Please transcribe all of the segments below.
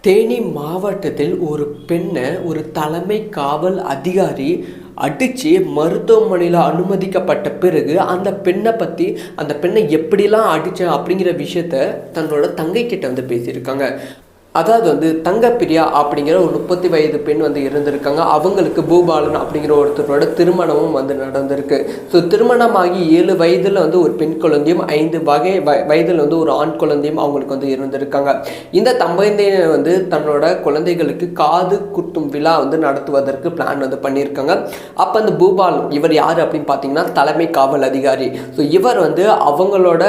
தேனி மாவட்டத்தில் ஒரு பெண்ணை ஒரு தலைமை காவல் அதிகாரி அடித்து மருத்துவமனையில் அனுமதிக்கப்பட்ட பிறகு அந்த பெண்ணை எப்படிலாம் அடித்தேன் அப்படிங்கிற விஷயத்த தன்னோட தங்கை கிட்ட பேசியிருக்காங்க. அதாவது தங்கப்பிரியா அப்படிங்கிற ஒரு 30 வயது பெண் இருந்திருக்காங்க. அவங்களுக்கு பூபாலன் அப்படிங்கிற ஒருத்தரோட திருமணமும் நடந்திருக்கு. ஸோ திருமணமாகி 7 வயதில் ஒரு பெண் குழந்தையும் 5 வயதில் ஒரு ஆண் குழந்தையும் அவங்களுக்கு இருந்திருக்காங்க. இந்த தம்பதியினர் தன்னோட குழந்தைகளுக்கு காது குத்தும் விழா நடத்துவதற்கு பிளான் பண்ணியிருக்காங்க. அப்போ அந்த பூபாலன் இவர் யார் அப்படின்னு பார்த்தீங்கன்னா தலைமை காவல் அதிகாரி. ஸோ இவர் அவங்களோட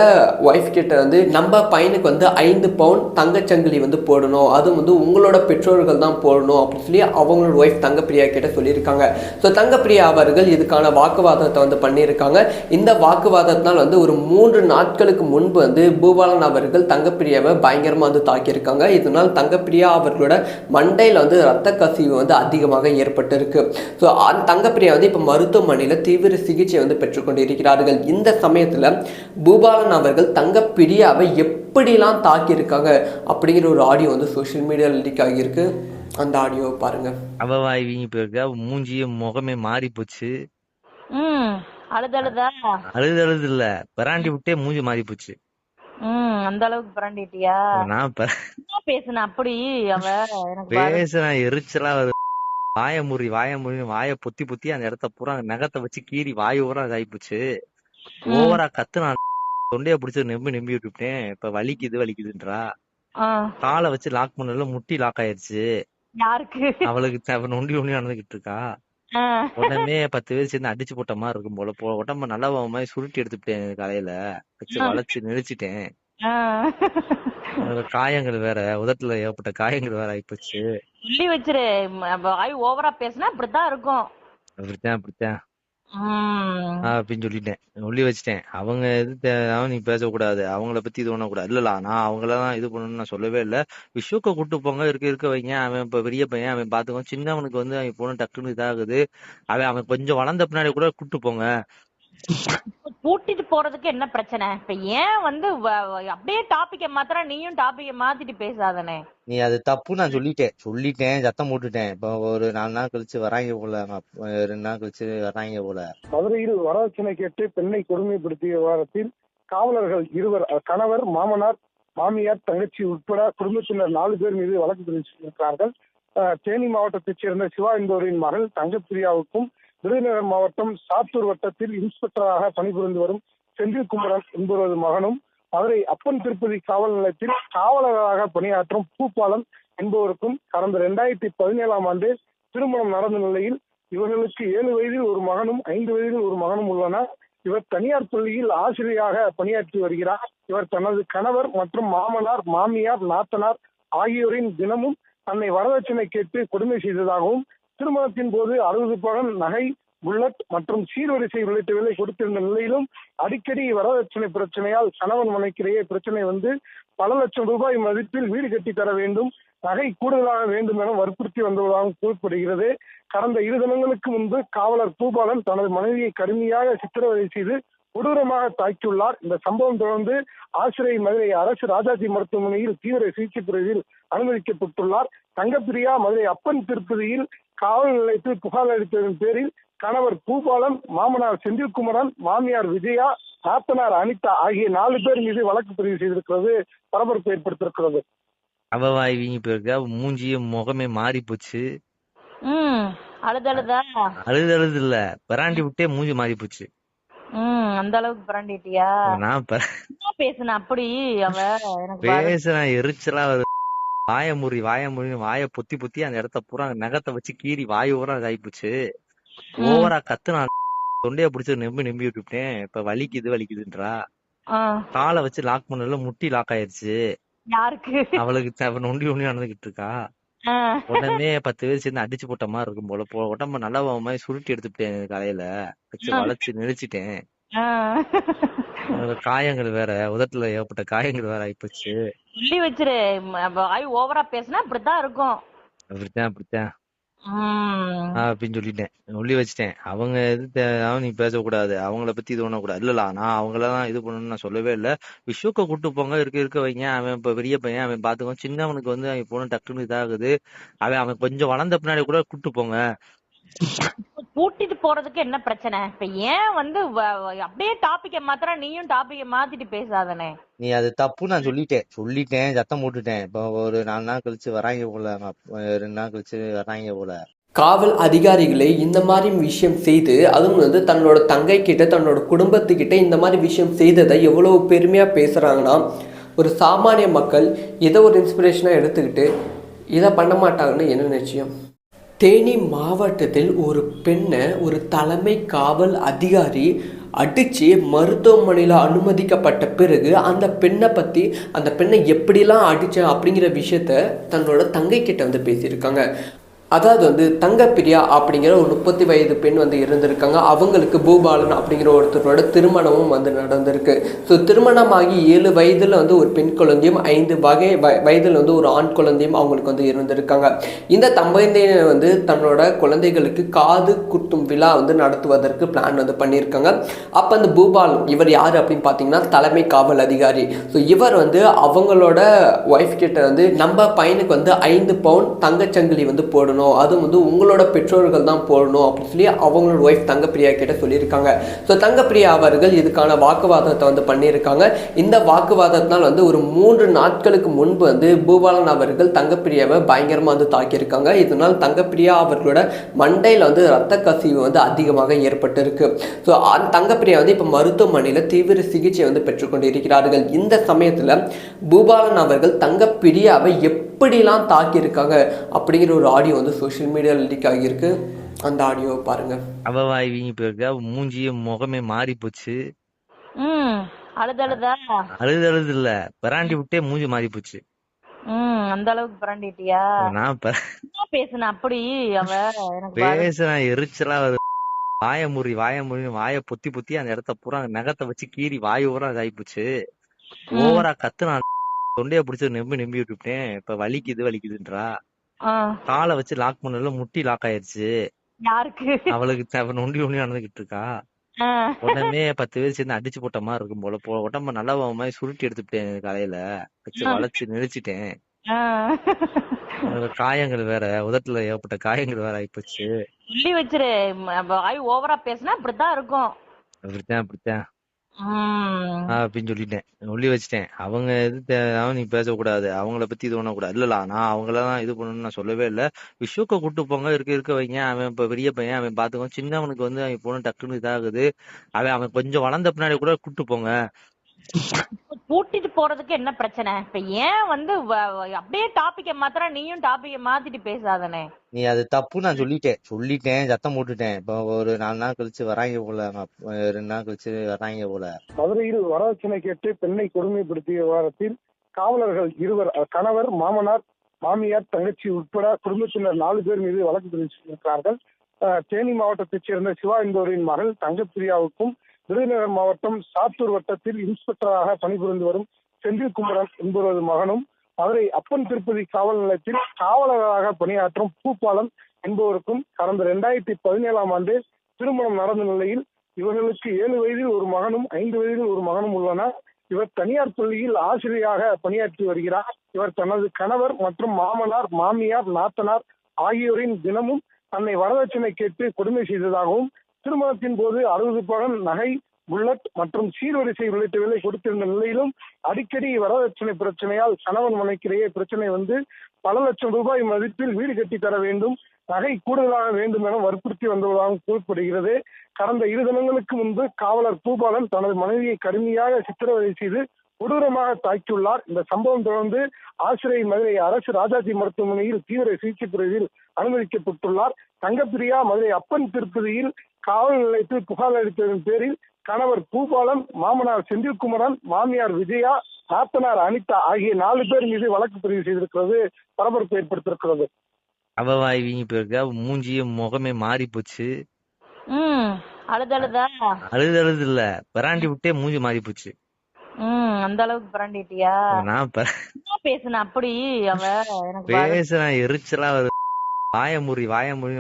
ஒய்ஃப் கிட்ட நம்ம பையனுக்கு 5 பவுன் தங்கச்சங்கிலி போடணும், அதுவும் உங்களோட பெற்றோர்கள் தான் போடணும் அப்படின்னு சொல்லி அவங்களோட ஒய்ஃப் தங்கப்பிரியா கிட்ட சொல்லியிருக்காங்க. ஸோ தங்கப்பிரியா அவர்கள் இதுக்கான வாக்குவாதத்தை பண்ணியிருக்காங்க. இந்த வாக்குவாதத்தினால் ஒரு 3 நாட்களுக்கு முன்பு பூபாலன் அவர்கள் தங்கப்பிரியாவை பயங்கரமாக தாக்கியிருக்காங்க. இதனால் தங்கப்பிரியா அவர்களோட மண்டையில் ரத்த கசிவு அதிகமாக ஏற்பட்டிருக்கு. ஸோ தங்கப்பிரியா இப்போ மருத்துவமனையில் தீவிர சிகிச்சை பெற்றுக்கொண்டிருக்கிறார்கள். இந்த சமயத்தில் பூபாலன் அவர்கள் தங்கப்பிரியாவை எப்படிலாம் தாக்கியிருக்காங்க அப்படிங்கிற ஒரு ஆடியோ சோஷியல் மீடியாவில் லீக் ஆகியிருக்கு. அந்த ஆடியோவை பாருங்க. அவவாய் வீங்கி போயிருக்கா, மூஞ்சியும் முகமே மாறி போச்சு. அழுதழுதா அழுது இல்ல, பிராண்டி விட்டே மூஞ்சி மாறி போச்சு. அந்த அளவுக்கு பிராண்டிட்டியா? நான் பேசுன அப்படி அவ எனக்கு பேசுன எரிச்சலா வாய முறி வாய பொத்தி பொத்தி அந்த இடத்த பூரா நகத்தை வச்சு கீறி வாய் ஊரா இதாயிப்போச்சு. ஓவரா கத்து நான் தொண்டைய பிடிச்சி நம்பி விட்டுட்டேன். இப்ப வலிக்குதுன்றா. காலை வச்சு லாக் பண்ணல, முட்டி லாக் ஆயிருச்சு. யாருக்கு? அவளுக்கு நொண்டி நடந்துகிட்டு இருக்கா. உடனே 10 பேர் சேர்ந்து அடிச்சு போட்ட மாதிரி இருக்கும் போல. உடம்ப நல்லா மாதிரி சுருட்டி எடுத்துட்டேன். காலையில வச்சு வளைச்சு நெளிச்சிட்டேன். காயங்கள் வேற, உதட்டுல ஏற்பட்ட காயங்கள் வேற ஆயிப்போச்சு. சொல்லி வச்சிரு, வாய் ஓவரா பேசினா இப்படித்தான் இருக்கும். அப்படித்தான் அப்படின்னு சொல்லிட்டேன், சொல்லி வச்சுட்டேன். அவங்க நீ பேசக்கூடாது, அவங்கள பத்தி இது பண்ணக்கூடாது. இல்ல நான் அவங்களதான் இது பண்ணணும்னு நான் சொல்லவே இல்லை. விஸ்வக்க கூட்டு போங்க, இருக்க வைங்க. அவன் இப்ப பெரிய பையன், அவன் பாத்துக்கோ. சின்னவனுக்கு அவன் பொண்ணு டக்குன்னு இதாகுது. அவன் கொஞ்சம் வளர்ந்த பின்னாடி கூட கூட்டு போங்க. கூட்டிட்டு போறதுக்கு என்ன பிரச்சனை? இப்ப ஏன் அப்படியே டாபிக்க மாத்திர, நீயும் டாபிக்க மாத்திட்டு பேசாதனே. நீ அது தப்பு, நான் சொல்லிட்டேன் சத்தம் போட்டுட்டேன். இப்ப ஒரு 4 நாள் கழிச்சு வராங்க போல, 2 நாள் கழிச்சு வராங்க போல. மதுரையில் வரதட்சணை கேட்டு பெண்ணை கொடுமைப்படுத்திய விவகாரத்தில் காவலர்கள் 2 கணவர், மாமனார், மாமியார், தங்கச்சி உட்பட குடும்பத்தினர் 4 பேர் மீது வழக்கு பதிவு. தேனி மாவட்டத்தைச் சேர்ந்த சிவா என்பவரின் மகள் தங்கப்பிரியாவுக்கும் விருதுநகர் மாவட்டம் சாத்தூர் வட்டத்தில் இன்ஸ்பெக்டராக பணிபுரிந்து வரும் செந்தில்குமரன் என்பவரது மகனும், மதுரை அப்பன் திருப்பதி காவல் நிலையத்தில் காவலராக பணியாற்றும் பூபாலன் என்பவருக்கும் கடந்த 2017ஆம் ஆண்டு திருமணம் நடந்த நிலையில் இவர்களுக்கு 7 வயதில் ஒரு மகனும் 5 வயதில் ஒரு மகனும் உள்ளனர். இவர் தனியார் பள்ளியில் ஆசிரியராக பணியாற்றி வருகிறார். இவர் தனது கணவர் மற்றும் மாமனார், மாமியார், நாத்தனார் ஆகியோரின் தினமும் தன்னை வரதட்சணை கேட்டு கொடுமை செய்ததாகவும், திருமணத்தின் போது 60 பவன் நகை, புல்லட் மற்றும் சீர்வரிசை உள்ளிட்டவைகளை கொடுத்திருந்த நிலையிலும் அடிக்கடி வரதட்சணை பிரச்சனையால் கணவன் மனைக்கிடையே பிரச்சனை பல லட்சம் ரூபாய் மதிப்பில் வீடு கட்டி தர வேண்டும், நகை கூடுதலாக வேண்டும் என வற்புறுத்தி வந்ததாகவும் கூறப்படுகிறது. கடந்த 2 தினங்களுக்கு முன்பு காவலர் பூபாலன் தனது மனைவியை கடுமையாக சித்திரவதை செய்து கொடூரமாக தாக்கியுள்ளார். இந்த சம்பவம் தொடர்ந்து ஆசிரியை மதுரை அரசு ராஜாஜி மருத்துவமனையில் தீவிர சிகிச்சை பிரிவில் அனுமதிக்கப்பட்டுள்ளார். தங்கப்பிரியா மதுரை அப்பன் திருப்பதியில் காவல் நிலையத்தில் புகார் அளித்ததன் பேரில் கணவர் பூபாலன், மாமனார் செந்தில்குமரன், மாமியார் விஜயா, நாத்தனார் அனிதா ஆகிய 4 பேர் மீது வழக்கு பதிவு செய்திருக்கிறது. பரபரப்பு ஏற்படுத்திருக்கிறது. அவவாய் வீங்கி போயிருக்கா, மூஞ்சியும் முகமே மாறி போச்சு. அழுது இல்ல, பிராண்டி விட்டே மூஞ்சி மாறி போச்சு. அந்த அளவுக்கு பிராண்டிட்டியா? நான் பேசுன அப்படி அவ எனக்கு பேசுன எரிச்சலா வாய முறி வாய பொத்தி பொத்தி அந்த இடத்த பூரா நகத்தை வச்சு கீறி வாய் ஊரா இதாயிப்போச்சு. ஓவரா கத்து நான் தொண்டைய பிடிச்சி நம்பி விட்டுட்டேன். இப்ப வலிக்குதுன்றா. காலை வச்சு லாக் பண்ணல, முட்டி லாக் ஆயிருச்சு. யாருக்கு? அவளுக்கு நொண்டி நடந்துகிட்டு இருக்கா. உடனே 10 பேர் சேர்ந்து அடிச்சு போட்ட மாதிரி இருக்கும் போல. உடம்ப நல்லா மாதிரி சுருட்டி எடுத்துட்டேன். காலையில வச்சு வளைச்சு நெளிச்சிட்டேன். காயங்கள் வேற, உதட்டுல ஏற்பட்ட காயங்கள் வேற ஆயிப்போச்சு. சொல்லி வச்சிரு, வாய் ஓவரா பேசினா இப்படித்தான் இருக்கும். அப்படித்தான் அப்படின்னு சொல்லிட்டேன். சொல்லி வச்சுட்டேன். அவங்க நீ பேசக்கூடாது, அவங்கள பத்தி இது பண்ணக்கூடாது. இல்ல நான் அவங்களதான் இது பண்ணணும்னு நான் சொல்லவே இல்ல. விஸ்வக்க கூட்டு போங்க, இருக்க வைங்க. அவன் இப்ப பெரிய பையன், அவன் பாத்துக்கோ. சின்னவனுக்கு வந்து அவன் பொண்ணு டக்குன்னு இதாகுது. அவன் கொஞ்சம் வளர்ந்த பின்னாடி கூட கூட்டு போங்க. கூட்டிட்டு போறதுக்கு என்ன பிரச்சனை? இப்ப ஏன் வந்து அப்படியே டாபிக்க மாத்திர நீயும் டாபிக்க மாத்திட்டு பேசாதனே. நீ அது தப்பு நான் சொல்லிட்டேன் சத்தம் போட்டுட்டேன். இப்ப ஒரு 4 நாள் கழிச்சு வராங்க போல, 2 நாள் கழிச்சு வராங்க போல. காவல் அதிகாரிகளை இந்த மாதிரி விஷயம் செய்து, அதுவும் வந்து தன்னோட தங்கை கிட்ட, தன்னோட குடும்பத்துக்கிட்ட இந்த மாதிரி விஷயம் செய்ததை எவ்வளோ பெருமையாக பேசுகிறாங்கன்னா, ஒரு சாமானிய மக்கள் இதை ஒரு இன்ஸ்பிரேஷனாக எடுத்துக்கிட்டு இதை பண்ண மாட்டாங்கன்னு என்ன நிச்சயம்? தேனி மாவட்டத்தில் ஒரு பெண்ணை ஒரு தலைமை காவல் அதிகாரி அடித்து மருத்துவமனையில் அனுமதிக்கப்பட்ட பிறகு அந்த பெண்ணை எப்படிலாம் அடித்தேன் அப்படிங்கிற விஷயத்த தன்னோட தங்கை கிட்ட வந்து பேசியிருக்காங்க. அதாவது வந்து தங்கப்பிரியா அப்படிங்கிற ஒரு 30 வயது பெண் வந்து இருந்திருக்காங்க. அவங்களுக்கு பூபாலன் அப்படிங்கிற ஒருத்தரோட திருமணமும் வந்து நடந்திருக்கு. ஸோ திருமணமாகி 7 வயதில் வந்து ஒரு பெண் குழந்தையும் 5 வயதில் வந்து ஒரு ஆண் குழந்தையும் அவங்களுக்கு வந்து இருந்திருக்காங்க. இந்த தம்பதியினர் வந்து தன்னோட குழந்தைகளுக்கு காது குத்தும் விழா வந்து நடத்துவதற்கு பிளான் வந்து பண்ணியிருக்காங்க. அப்போ அந்த பூபாலன் இவர் யார் அப்படின்னு பார்த்தீங்கன்னா தலைமை காவல் அதிகாரி. ஸோ இவர் வந்து அவங்களோட ஒய்ஃப் கிட்ட வந்து நம்ம பையனுக்கு வந்து 5 பவுன் தங்கச்சங்கிலி வந்து போடணும், அதுவும் வந்து உங்களோட பெற்றோர்கள் தான் போடணும் அப்படின்னு சொல்லி அவங்களோட ஒய்ஃப் தங்கப்பிரியா கிட்ட சொல்லியிருக்காங்க. ஸோ தங்கப்பிரியா அவர்கள் இதுக்கான வாக்குவாதத்தை வந்து பண்ணியிருக்காங்க. இந்த வாக்குவாதத்தினால் வந்து ஒரு 3 நாட்களுக்கு முன்பு வந்து பூபாலன் அவர்கள் தங்கப்பிரியாவை பயங்கரமாக வந்து தாக்கியிருக்காங்க. இதனால் தங்கப்பிரியா அவர்களோட மண்டையில் வந்து இரத்த கசிவு வந்து அதிகமாக ஏற்பட்டிருக்கு. ஸோ தங்கப்பிரியா வந்து இப்போ மருத்துவமனையில் தீவிர சிகிச்சை வந்து பெற்றுக்கொண்டு இருக்கிறார்கள். இந்த சமயத்தில் பூபாலன் அவர்கள் தங்கப்பிரியாவை எப்படிலாம் தாக்கியிருக்காங்க அப்படிங்கிற ஒரு ஆடியோ வந்து சோஷியல் மீடியாவில் லீக் ஆகியிருக்கு. அந்த ஆடியோவை பாருங்க. அவவாய்விங்க போயிருக்கா, மூஞ்சிய முகமே மாறி போச்சு. அழுதழுதா? அழுது இல்ல, பிராண்டி விட்டே மூஞ்சி மாறி போச்சு. அந்த அளவுக்கு பிராண்டிட்டியா? நான் பேசுன அப்படி அவ பேசுறேன், எரிச்சலா வருது. வாய பொத்தி அந்த இடத்த பூரா நகத்தை வச்சு கீறி வாயு பூரா இதாயிப்போச்சு. ஓவரா கத்துனா தொண்டைய பிடிச்சு நம்பி விட்டுட்டேன். இப்ப வலிக்குதுன்றா. காலை வச்சு லாக் பண்ணல, முட்டி லாக் ஆயிருச்சு. யாருக்கு? அவளுக்கு நொண்டி நடந்துகிட்டு இருக்கா. உடனே 10 பேர் சேர்ந்து அடிச்சு போட்ட மாதிரி இருக்கும் போல. உடம்ப நல்லா மாதிரி சுருட்டி எடுத்துட்டேன், காலையில வச்சு வளைச்சு நெரிச்சிட்டேன். காயங்கள் வேற, உதட்டுல ஏற்பட்ட காயங்கள் வேற ஆயிப்போச்சு. சொல்லி வச்சிரு, வாய் ஓவரா பேசினா அப்படித்தான் இருக்கும். அப்படித்தான் அப்படின்னு சொல்லிட்டேன். சொல்லி வச்சுட்டேன். அவங்க நீ பேசக்கூடாது, அவங்கள பத்தி இது பண்ணக்கூடாது. இல்ல நான் அவங்களதான் இது பண்ணணும்னு நான் சொல்லவே இல்ல. விஸ்வக்க கூட்டு போங்க, இருக்க வைங்க. அவன் இப்ப பெரிய பையன், அவன் பாத்துக்கோ. சின்னவனுக்கு வந்து அவன் பொண்ணு டக்குன்னு இதாகுது. அவன் கொஞ்சம் வளர்ந்த பின்னாடி கூட கூட்டு போங்க. கூட்டிட்டு போறதுக்கு என்ன பிரச்சனை? இப்ப ஏன் வந்து அப்படியே டாபிக்க மாத்திர நீயும் டாபிக்க மாத்திட்டு பேசாதனே. நீ அது தப்பு நான் சொல்லிட்டேன் சத்தம் போட்டுட்டேன். இப்ப ஒரு 4 நாள் கழிச்சு வராங்க போல, 2 நாள் கழிச்சு வராங்க போல. மதுரையில் வரதட்சணை கேட்டு பெண்ணை கொடுமைப்படுத்திய விவகாரத்தில் காவலர்கள் 2 கணவர், மாமனார், மாமியார், தங்கச்சி உட்பட குடும்பத்தினர் 4 பேர் மீது வழக்கு பதிவு. தேனி மாவட்டத்தைச் சேர்ந்த சிவா என்பவரின் மகள் தங்கப்பிரியாவுக்கும் விருதுநகர் மாவட்டம் சாத்தூர் வட்டத்தில் இன்ஸ்பெக்டராக பணிபுரிந்து வரும் செந்தில்குமரன் என்பவரது மகனும், மதுரை அப்பன் திருப்பதி காவல் நிலையத்தில் காவலராக பணியாற்றும் பூபாலன் என்பவருக்கும் கடந்த 2017ஆம் ஆண்டு திருமணம் நடந்த நிலையில் இவர்களுக்கு 7 வயதில் ஒரு மகனும் 5 வயதில் ஒரு மகனும் உள்ளனர். இவர் தனியார் பள்ளியில் ஆசிரியராக பணியாற்றி வருகிறார். இவர் தனது கணவர் மற்றும் மாமனார், மாமியார், நாத்தனார் ஆகியோரின் தினமும் தன்னை வரதட்சணை கேட்டு கொடுமை செய்ததாகவும், திருமணத்தின் போது 60 பவன் நகை, புல்லட் மற்றும் சீர்வரிசை உள்ளிட்டவைகளை கொடுத்திருந்த நிலையிலும் அடிக்கடி வரதட்சணை பிரச்சனையால் கணவன் மனைக்கிடையே பிரச்சனை வந்து பல லட்சம் ரூபாய் மதிப்பில் வீடு கட்டி தர வேண்டும், நகை கூடுதலாக வேண்டும் என வற்புறுத்தி வந்ததாகவும் கூறப்படுகிறது. கடந்த 2 தினங்களுக்கு முன்பு காவலர் பூபாலன் தனது மனைவியை கடுமையாக சித்திரவதை செய்து கொடூரமாக தாக்கியுள்ளார். இந்த சம்பவம் தொடர்ந்து ஆசிரியை மதுரை அரசு ராஜாஜி மருத்துவமனையில் தீவிர சிகிச்சை பிரிவில் அனுமதிக்கப்பட்டுள்ளார். தங்கப்பிரியா மதுரை அப்பன் திருப்பதியில் காவல் நிலையத்தில் புகார் அளித்ததன் பேரில் கணவர் பூபாலன், மாமனார் செந்தில்குமரன், மாமியார் விஜயா, நாத்தனார் அனிதா ஆகிய 4 பேர் மீது வழக்கு பதிவு செய்திருக்கிறது. பரபரப்பு ஏற்படுத்தியிருக்கிறது. அவவாய்விங்க போயிருக்கா, மூஞ்சிய முகமே மாறி போச்சு. அழுதழுதா? அழுது இல்ல, பிராண்டி விட்டே மூஞ்சி மாறி போச்சு. அந்த அளவுக்கு பிராண்டிட்டியா? நான் பேசுன அப்படி அவ பேசுறேன், எரிச்சலா வருது. வாய முறி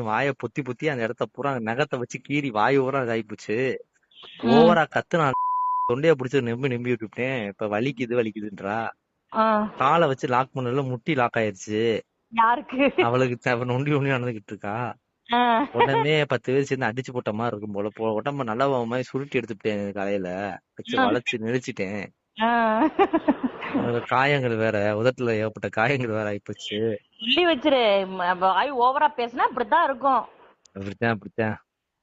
வாயை பொத்தி பொத்தி அந்த இடத்த பூரா நகத்தை வச்சு கீறி வாய் பூரா இதாயிப்போச்சு. ம். ஓவரா கத்துனா தொண்டைய பிடிச்சி நம்பி விட்டுட்டேன். இப்ப வலிக்குதுன்றா. ஆ. காலை வச்சு லாக் பண்ணல முட்டி லாக் ஆயிருச்சு. யாருக்கு? அவளுக்கு நொண்டி நடந்துகிட்டு இருக்கா. ஆ. உடனே 10 பேர் சேர்ந்து அடிச்சு போட்ட மாதிரி இருக்கும் போல. உடம்ப நல்லா மாதிரி சுருட்டி எடுத்துட்டேன் காலையில வச்சு வளைச்சு நெரிச்சிட்டேன். ஆ. காயங்கள் வேற, உதட்டுல ஏகப்பட்ட காயங்கள் வேற ஆயிப்போச்சு. சொல்லி வச்சிரு. வாய் ஓவரா பேசினா இப்படித்தான் இருக்கும். அப்படித்தான்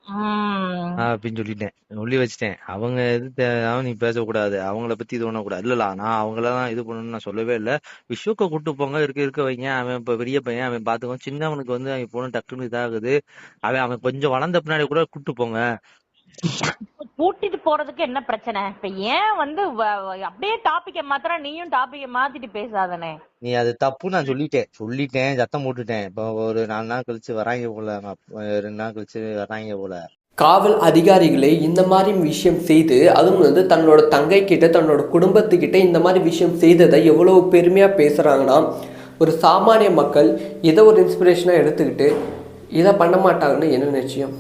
ம். அப்படின்னு சொல்லிட்டேன். சொல்லி வச்சுட்டேன். அவங்க நீ பேசக்கூடாது, அவங்கள பத்தி இது பண்ணக்கூடாது. இல்லலா, நான் அவங்களதான் இது பண்ணணும்னு நான் சொல்லவே இல்லை. விஸ்வக்க கூட்டு போங்க, இருக்க வைங்க. அவன் இப்ப பெரிய பையன், அவன் பாத்துக்கோ. சின்னவனுக்கு வந்து அவன் போன டக்குன்னு இதாகுது. அவன் கொஞ்சம் வளர்ந்த பின்னாடி கூட கூட்டு போங்க. கூட்டிட்டு போறதுக்கு என்ன பிரச்சனை? இப்ப ஏன் வந்து அப்படியே டாபிக்க மாத்திர நீயும் டாபிக்க மாத்திட்டு பேசாதனே. நீ அது தப்பு, நான் சொல்லிட்டேன் சத்தம் போட்டுட்டேன். இப்ப ஒரு 4 நாள் கழிச்சு வராங்க போல, 2 நாள் கழிச்சு வராங்க போல. காவல் அதிகாரிகளே இந்த மாதிரி விஷயம் செய்து, அதுவும் வந்து தன்னோட தங்கை கிட்ட, தன்னோட குடும்பத்துக்கிட்ட இந்த மாதிரி விஷயம் செய்ததை எவ்வளோ பெருமையாக பேசுகிறாங்கன்னா, ஒரு சாமானிய மக்கள் இதை ஒரு இன்ஸ்பிரேஷனாக எடுத்துக்கிட்டு இதை பண்ண மாட்டாங்கன்னு என்ன நிச்சயம்?